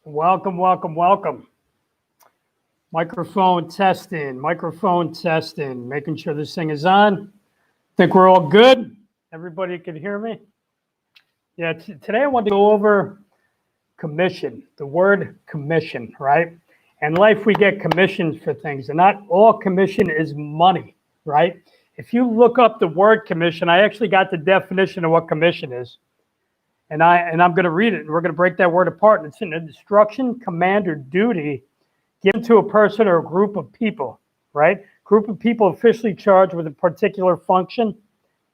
Welcome, welcome, welcome. Microphone testing, making sure this thing is on. Think we're all good? Everybody can hear me? Yeah, today I want to go over commission, the word commission, right? In life, we get commissions for things, and not all commission is money, right? If you look up the word commission, I actually got the definition of what commission is. And I'm going to read it, and we're going to break that word apart. And it's an instruction, command, or duty given to a person or a group of people, right? Group of people officially charged with a particular function.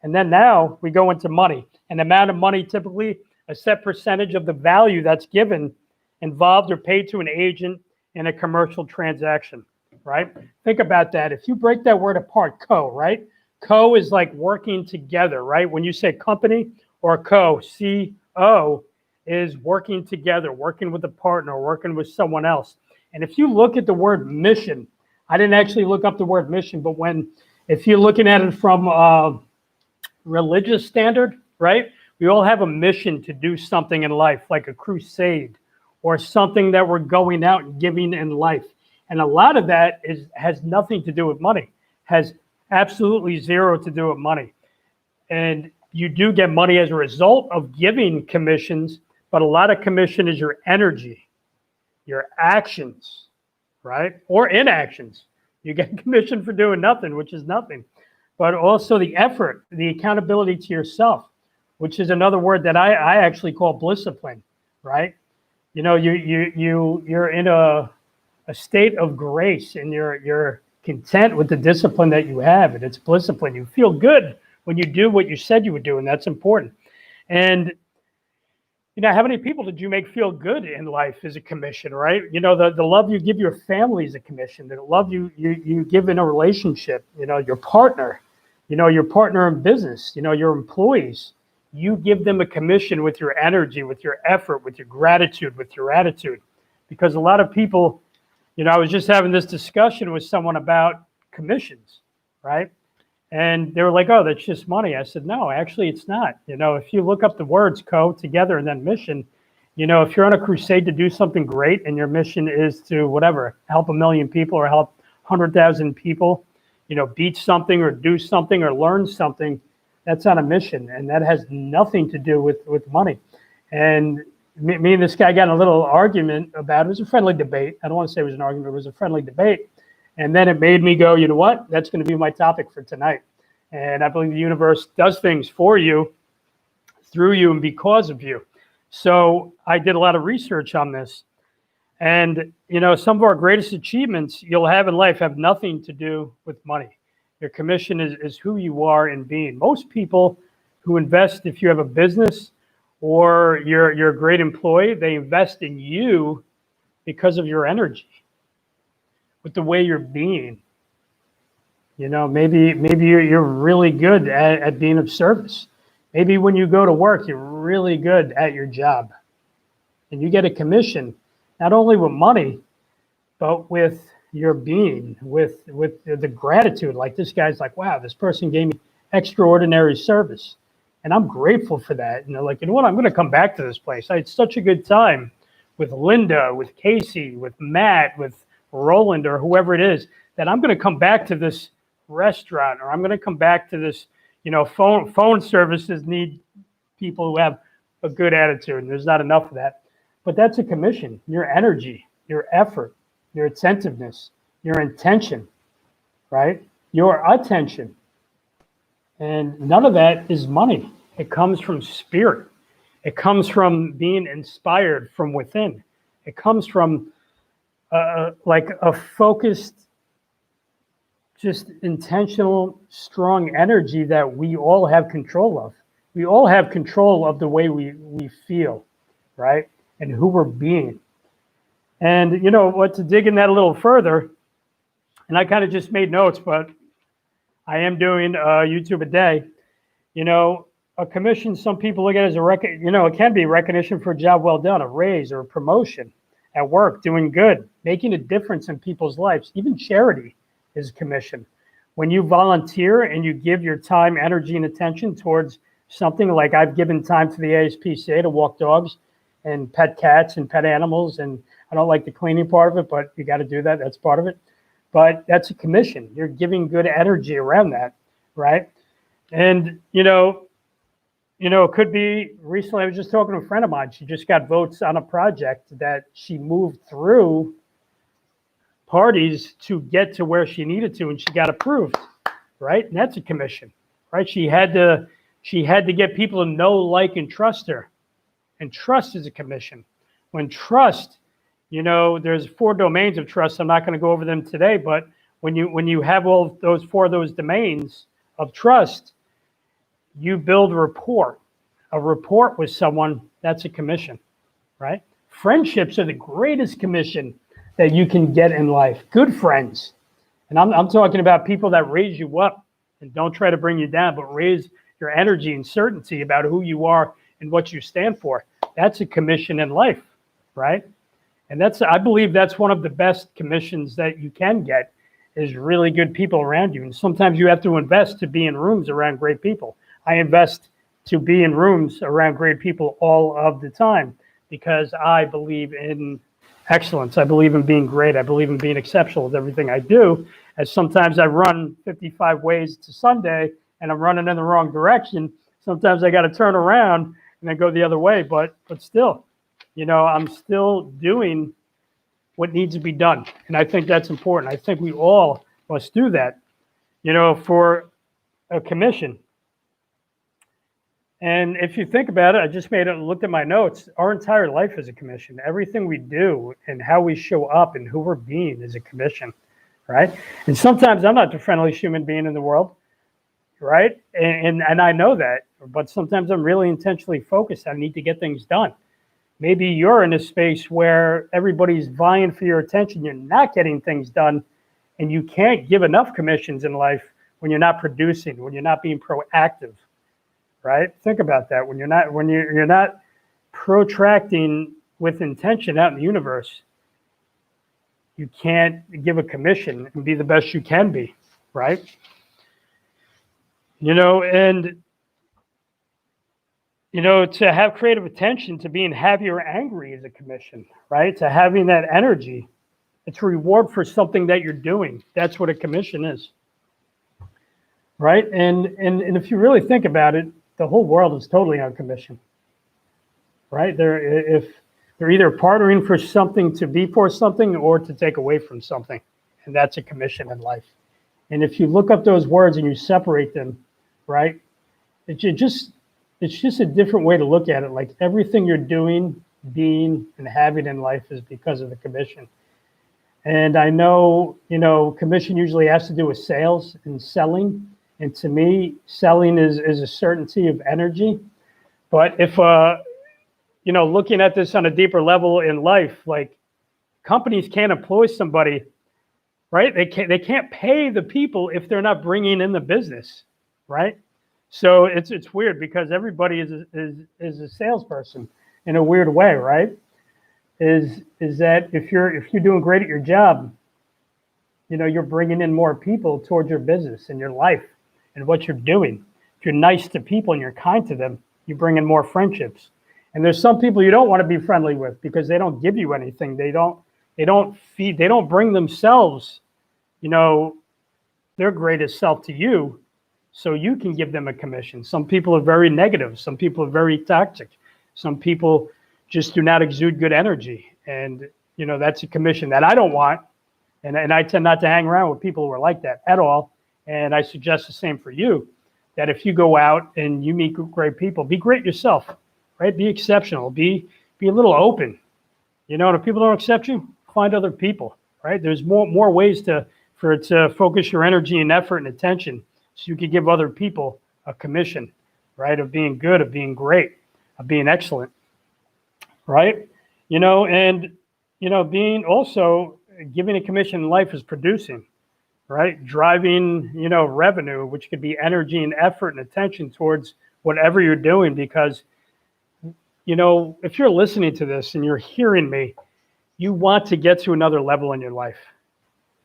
And then now we go into money. An amount of money, typically a set percentage of the value that's given, involved, or paid to an agent in a commercial transaction, right? Think about that. If you break that word apart, right? Co is like working together, right? When you say company or CO is working together, working with a partner, working with someone else. And if you look at the word mission, I didn't actually look up the word mission, but if you're looking at it from a religious standard, right? We all have a mission to do something in life, like a crusade or something that we're going out and giving in life. And a lot of that has nothing to do with money, has absolutely zero to do with money. And you do get money as a result of giving commissions, but a lot of commission is your energy, your actions, right? Or inactions. You get commission for doing nothing, which is nothing. But also the effort, the accountability to yourself, which is another word that I actually call blisscipline, right? You know, you're in a state of grace, and you're content with the discipline that you have, and it's blisscipline. You feel good when you do what you said you would do, and that's important. And you know, how many people did you make feel good in life is a commission, right? You know, the love you give your family is a commission. The love you give in a relationship, you know, your partner in business, you know, your employees, you give them a commission with your energy, with your effort, with your gratitude, with your attitude. Because a lot of people, you know, I was just having this discussion with someone about commissions, right? And they were like, oh, that's just money. I said, no, actually, it's not. You know, if you look up the words co, together, and then mission, you know, if you're on a crusade to do something great and your mission is to whatever, help 1 million people or help 100,000 people, you know, beat something or do something or learn something, that's on a mission. And that has nothing to do with money. And me and this guy got in a little argument about it. It was a friendly debate. I don't want to say it was an argument. It was a friendly debate. And then it made me go, you know what? That's going to be my topic for tonight. And I believe the universe does things for you, through you, and because of you. So I did a lot of research on this. And, you know, some of our greatest achievements you'll have in life have nothing to do with money. Your commission is who you are in being. Most people who invest, if you have a business or you're a great employee, they invest in you because of your energy, with the way you're being. You know, maybe you're really good at being of service. Maybe when you go to work, you're really good at your job. And you get a commission, not only with money, but with your being, with the gratitude. Like this guy's like, wow, this person gave me extraordinary service. And I'm grateful for that. And they're like, you know what, I'm going to come back to this place. I had such a good time with Linda, with Casey, with Matt, with Roland, or whoever it is, that I'm going to come back to this restaurant, or I'm going to come back to this, you know, phone services need people who have a good attitude, and there's not enough of that. But that's a commission. Your energy, your effort, your attentiveness, your intention, right? Your attention. And none of that is money. It comes from spirit. It comes from being inspired from within. It comes from like a focused, just intentional, strong energy that we all have control of. We all have control of the way we feel, right? And who we're being. And you know what, to dig in that a little further, and I kind of just made notes, but I am doing YouTube a day. You know, a commission, some people look at it as it can be recognition for a job well done, a raise or a promotion at work, doing good, making a difference in people's lives. Even charity is a commission. When you volunteer and you give your time, energy, and attention towards something, like I've given time to the ASPCA to walk dogs and pet cats and pet animals. And I don't like the cleaning part of it, but you got to do that. That's part of it. But that's a commission. You're giving good energy around that, right? And, it could be recently, I was just talking to a friend of mine. She just got votes on a project that she moved through parties to get to where she needed to, and she got approved, right? And that's a commission, right? She had to get people to know, like, and trust her. And trust is a commission. When trust, there's 4 domains of trust. I'm not going to go over them today, but when you have all those 4 of those domains of trust, you build rapport. A rapport with someone, that's a commission, right? Friendships are the greatest commission that you can get in life. Good friends. And I'm talking about people that raise you up and don't try to bring you down, but raise your energy and certainty about who you are and what you stand for. That's a commission in life, right? And I believe that's one of the best commissions that you can get, is really good people around you. And sometimes you have to invest to be in rooms around great people. I invest to be in rooms around great people all of the time because I believe in excellence. I believe in being great. I believe in being exceptional with everything I do. As sometimes I run 55 ways to Sunday and I'm running in the wrong direction. Sometimes I got to turn around and then go the other way. But still, I'm still doing what needs to be done. And I think that's important. I think we all must do that, for a commission. And if you think about it, I just looked at my notes. Our entire life is a commission. Everything we do and how we show up and who we're being is a commission, right? And sometimes I'm not the friendliest human being in the world, right? And I know that, but sometimes I'm really intentionally focused. I need to get things done. Maybe you're in a space where everybody's vying for your attention. You're not getting things done, and you can't give enough commissions in life when you're not producing, when you're not being proactive. Right? Think about that. When you're not protracting with intention out in the universe, you can't give a commission and be the best you can be, right? And to have creative attention, to being happy or angry is a commission, right? To having that energy, it's a reward for something that you're doing. That's what a commission is, right? And if you really think about it, the whole world is totally on commission, right? They're either partnering for something, to be for something, or to take away from something, and that's a commission in life. And if you look up those words and you separate them, right, it's just a different way to look at it. Like everything you're doing, being, and having in life is because of the commission. And I know, commission usually has to do with sales and selling. And to me, selling is a certainty of energy. But if, looking at this on a deeper level in life, like companies can't employ somebody, right? They can't pay the people if they're not bringing in the business, right? So it's weird because everybody is a salesperson in a weird way, right? Is that if you're doing great at your job, you're bringing in more people towards your business and your life and what you're doing. If you're nice to people and you're kind to them, you bring in more friendships. And there's some people you don't want to be friendly with because they don't give you anything. They don't bring themselves, their greatest self to you, so you can give them a commission. Some people are very negative. Some people are very toxic. Some people just do not exude good energy. And, that's a commission that I don't want. And I tend not to hang around with people who are like that at all. And I suggest the same for you, that if you go out and you meet great people, be great yourself, right? Be exceptional. Be a little open. And if people don't accept you, find other people, right? There's more ways for it to focus your energy and effort and attention so you can give other people a commission, right? Of being good, of being great, of being excellent, right? Being also giving a commission in life is producing, right? Driving, revenue, which could be energy and effort and attention towards whatever you're doing. Because, if you're listening to this and you're hearing me, you want to get to another level in your life.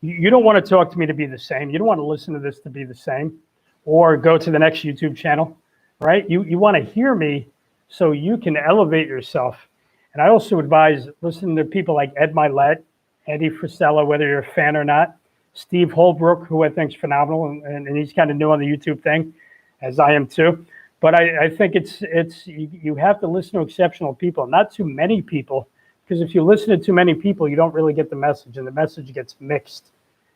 You don't want to talk to me to be the same. You don't want to listen to this to be the same or go to the next YouTube channel, right? You want to hear me so you can elevate yourself And I also advise listening to people like Ed Milet, Andy Frisella, whether you're a fan or not, Steve Holbrook, who I think is phenomenal, and he's kind of new on the YouTube thing, as I am too. But I think you have to listen to exceptional people, not too many people, because if you listen to too many people, you don't really get the message, and the message gets mixed.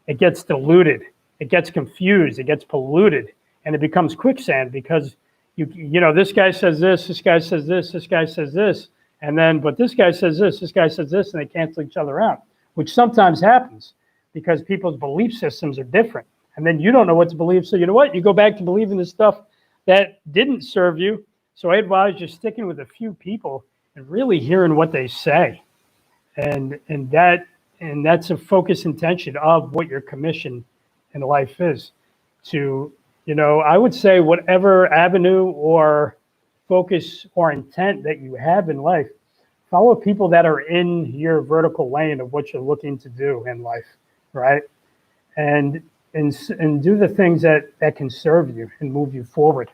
It gets diluted. It gets confused. It gets polluted, and it becomes quicksand because you know this guy says this guy says this guy says this, and then but this guy says this guy says this, and they cancel each other out, which sometimes happens because people's belief systems are different, and then you don't know what to believe. So you know what? You go back to believing the stuff that didn't serve you. So I advise you sticking with a few people and really hearing what they say, and that's a focus intention of what your commission in life is. To, you know, I would say whatever avenue or focus or intent that you have in life, follow people that are in your vertical lane of what you're looking to do in life, right? And do the things that can serve you and move you forward.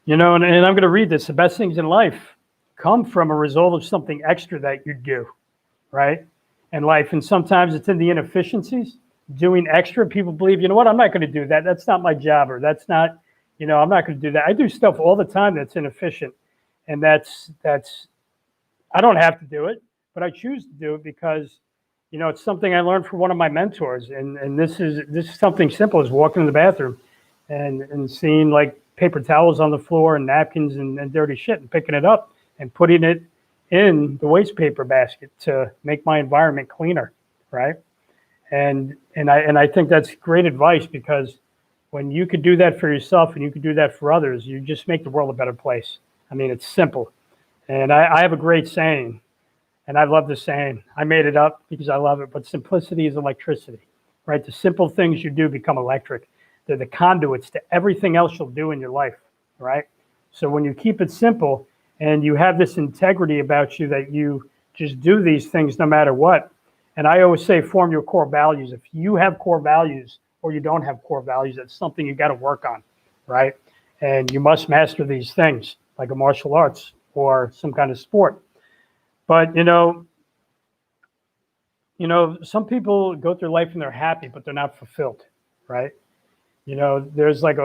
You know, and I'm going to read this. The best things in life come from a result of something extra that you do, right? In life. And sometimes it's in the inefficiencies, doing extra. People believe, you know what, I'm not going to do that. That's not my job, or that's not, you know, I'm not going to do that. I do stuff all the time that's inefficient. And that's I don't have to do it, but I choose to do it because, you know, it's something I learned from one of my mentors. And this is something simple as walking in the bathroom and seeing like paper towels on the floor and napkins and dirty shit and picking it up and putting it in the waste paper basket to make my environment cleaner, right? And I think that's great advice, because when you could do that for yourself and you could do that for others, you just make the world a better place. I mean, it's simple. And I have a great saying, and I love the saying. I made it up because I love it, but simplicity is electricity, right? The simple things you do become electric. They're the conduits to everything else you'll do in your life, right? So when you keep it simple and you have this integrity about you that you just do these things no matter what. And I always say, form your core values. If you have core values or you don't have core values, that's something you got to work on, right? And you must master these things like a martial arts or some kind of sport. But, you know, some people go through life and they're happy, but they're not fulfilled, right? You know, there's like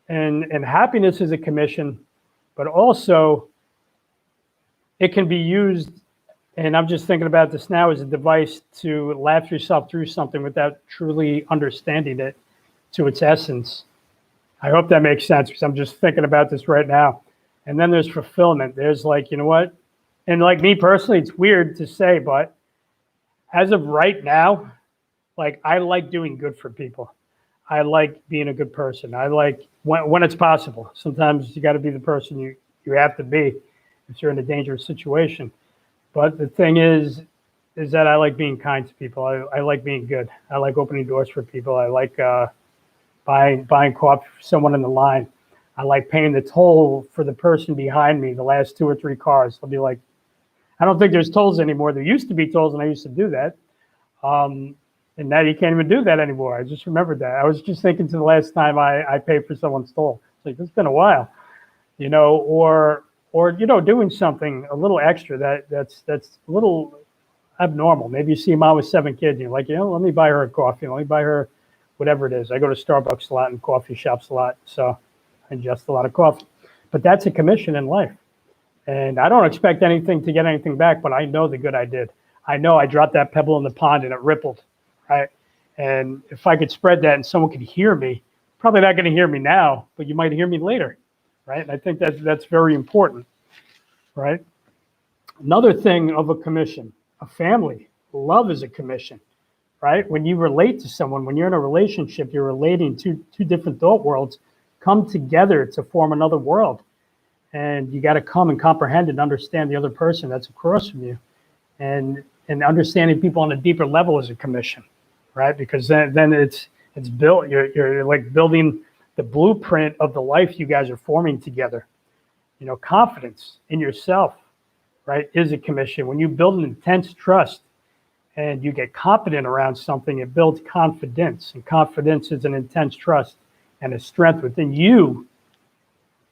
and happiness is a commission, but also it can be used, and I'm just thinking about this now, as a device to laugh yourself through something without truly understanding it to its essence. I hope that makes sense, because I'm just thinking about this right now. And then there's fulfillment. There's like, you know what? And like me personally, it's weird to say, but as of right now, like I like doing good for people. I like being a good person. I like when it's possible. Sometimes you got to be the person you have to be if you're in a dangerous situation. But the thing is that I like being kind to people. I like being good. I like opening doors for people. I like buying coffee for someone in the line. I like paying the toll for the person behind me, the last 2 or 3 cars. I'll be like, I don't think there's tolls anymore. There used to be tolls, and I used to do that. And now you can't even do that anymore. I just remembered that. I was just thinking to the last time I paid for someone's toll. It's like, it's been a while, you know, or you know, doing something a little extra that's a little abnormal. Maybe you see a mom with 7 kids, and you're like, you know, let me buy her a coffee. Let me buy her whatever it is. I go to Starbucks a lot and coffee shops a lot, so I ingest a lot of coffee. But that's a commission in life. And I don't expect anything to get anything back, but I know the good I did. I know I dropped that pebble in the pond and it rippled, right? And if I could spread that and someone could hear me, probably not going to hear me now, but you might hear me later, right? And I think that's very important, right? Another thing of a commission, a family, love is a commission, right? When you relate to someone, when you're in a relationship, you're relating to two different thought worlds come together to form another world. And you got to come and comprehend and understand the other person that's across from you. And understanding people on a deeper level is a commission, right? Because then it's built, you're like building the blueprint of the life you guys are forming together. You know, confidence in yourself, right, is a commission. When you build an intense trust and you get confident around something, it builds confidence. And confidence is an intense trust and a strength within you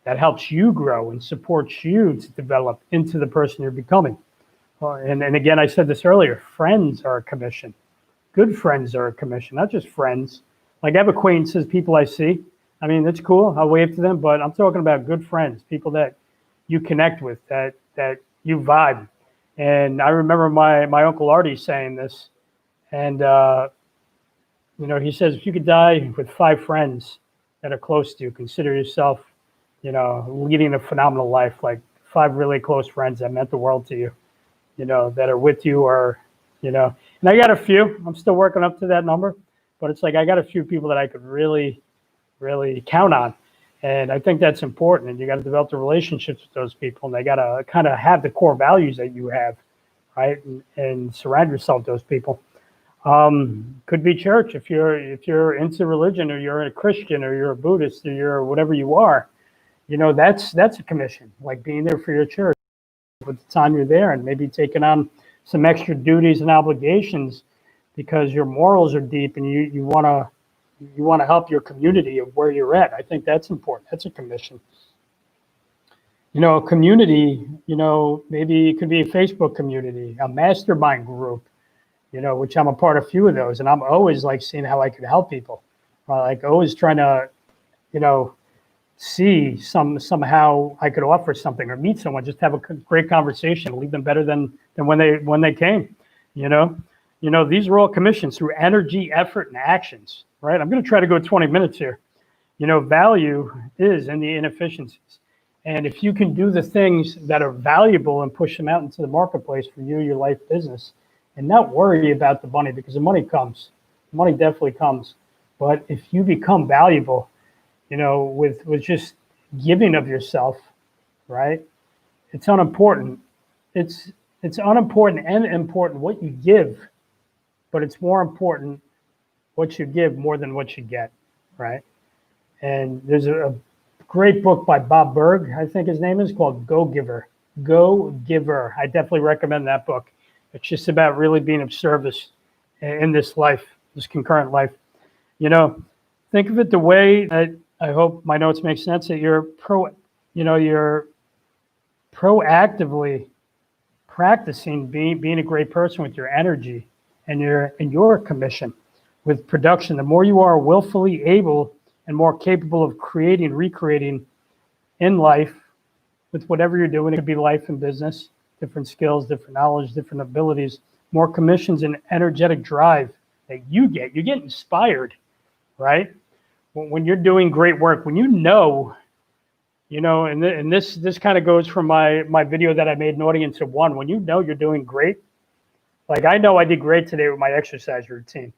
that helps you grow and supports you to develop into the person you're becoming. And again, I said this earlier, friends are a commission. Good friends are a commission, not just friends. Like I have acquaintances, people I see. I mean, it's cool. I'll wave to them, but I'm talking about good friends, people that you connect with, that you vibe. And I remember my Uncle Artie saying this, and he says, if you could die with 5 friends that are close to you, consider yourself, leading a phenomenal life, like 5 really close friends that meant the world to you, that are with you, or, and I got a few. I'm still working up to that number, but it's like I got a few people that I could really, really count on. And I think that's important. And you got to develop the relationships with those people, and they got to kind of have the core values that you have, right? And surround yourself with those people. Could be church if you're into religion, or you're a Christian, or you're a Buddhist, or you're whatever you are. That's a commission, like being there for your church with the time you're there, and maybe taking on some extra duties and obligations because your morals are deep and you want to help your community of where you're at. I think that's important. That's a commission. A community, maybe it could be a Facebook community, a mastermind group, which I'm a part of a few of those. And I'm always like seeing how I could help people. Like always trying to, see somehow I could offer something or meet someone, just have a great conversation, leave them better than when they came. These are all commissions through energy, effort, and actions, right? I'm going to try to go 20 minutes here. Value is in the inefficiencies. And if you can do the things that are valuable and push them out into the marketplace for you, your life, business, and not worry about the money, because the money comes. The money definitely comes. But if you become valuable, with just giving of yourself, right? It's unimportant. It's unimportant and important what you give, but it's more important what you give more than what you get, right? And there's a great book by Bob Berg, I think his name is, called Go Giver. Go Giver. I definitely recommend that book. It's just about really being of service in this life, this concurrent life. Think of it the way that, I hope my notes make sense, that you're proactively practicing being a great person with your energy and your commission with production. The more you are willfully able and more capable of creating, recreating in life with whatever you're doing, it could be life and business, different skills, different knowledge, different abilities, more commissions and energetic drive that you get inspired, right? When you're doing great work, when and this kind of goes from my video that I made, an audience of 1, when you're doing great, like I know I did great today with my exercise routine.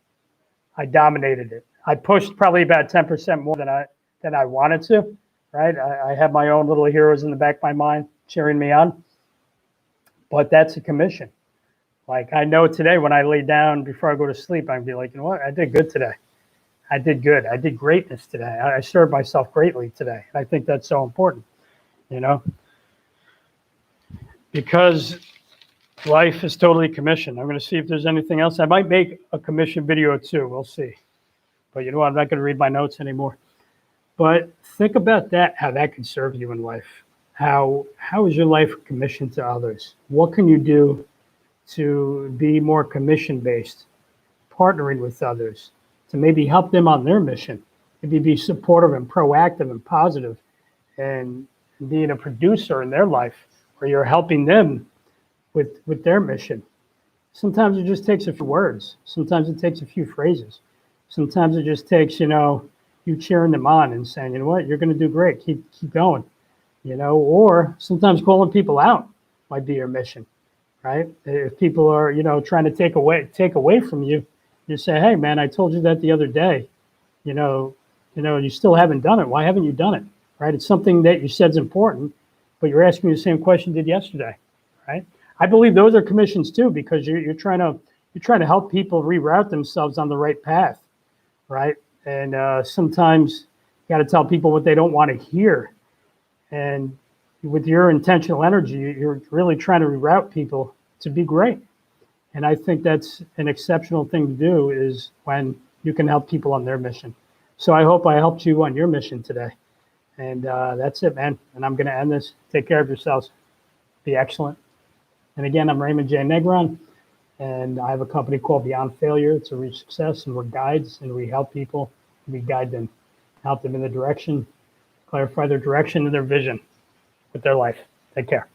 I dominated it. I pushed probably about 10% more than I wanted to, right? I have my own little heroes in the back of my mind cheering me on, but that's a commission. Like I know today when I lay down before I go to sleep, I'd be like, you know what? I did good today. I did good. I did greatness today. I served myself greatly today. And I think that's so important, because life is totally commission. I'm going to see if there's anything else. I might make a commission video too. We'll see. But you know what? I'm not going to read my notes anymore. But think about that, how that can serve you in life. How is your life commissioned to others? What can you do to be more commission-based, partnering with others, to maybe help them on their mission, maybe be supportive and proactive and positive, and being a producer in their life, where you're helping them with their mission. Sometimes it just takes a few words. Sometimes it takes a few phrases. Sometimes it just takes, you cheering them on and saying, you know what, you're going to do great. Keep going, or sometimes calling people out might be your mission, right? If people are, trying to take away from you, you say, hey man, I told you that the other day, you still haven't done it. Why haven't you done it? Right? It's something that you said is important, but you're asking me the same question you did yesterday, right? I believe those are commissions too, because you're trying to help people reroute themselves on the right path, right? And sometimes you got to tell people what they don't want to hear. And with your intentional energy, you're really trying to reroute people to be great. And I think that's an exceptional thing to do, is when you can help people on their mission. So I hope I helped you on your mission today. And that's it, man. And I'm going to end this. Take care of yourselves. Be excellent. And again, I'm Raymond J. Negron, and I have a company called Beyond Failure to Reach Success, and we're guides, and we help people. We guide them, help them in the direction, clarify their direction and their vision with their life. Take care.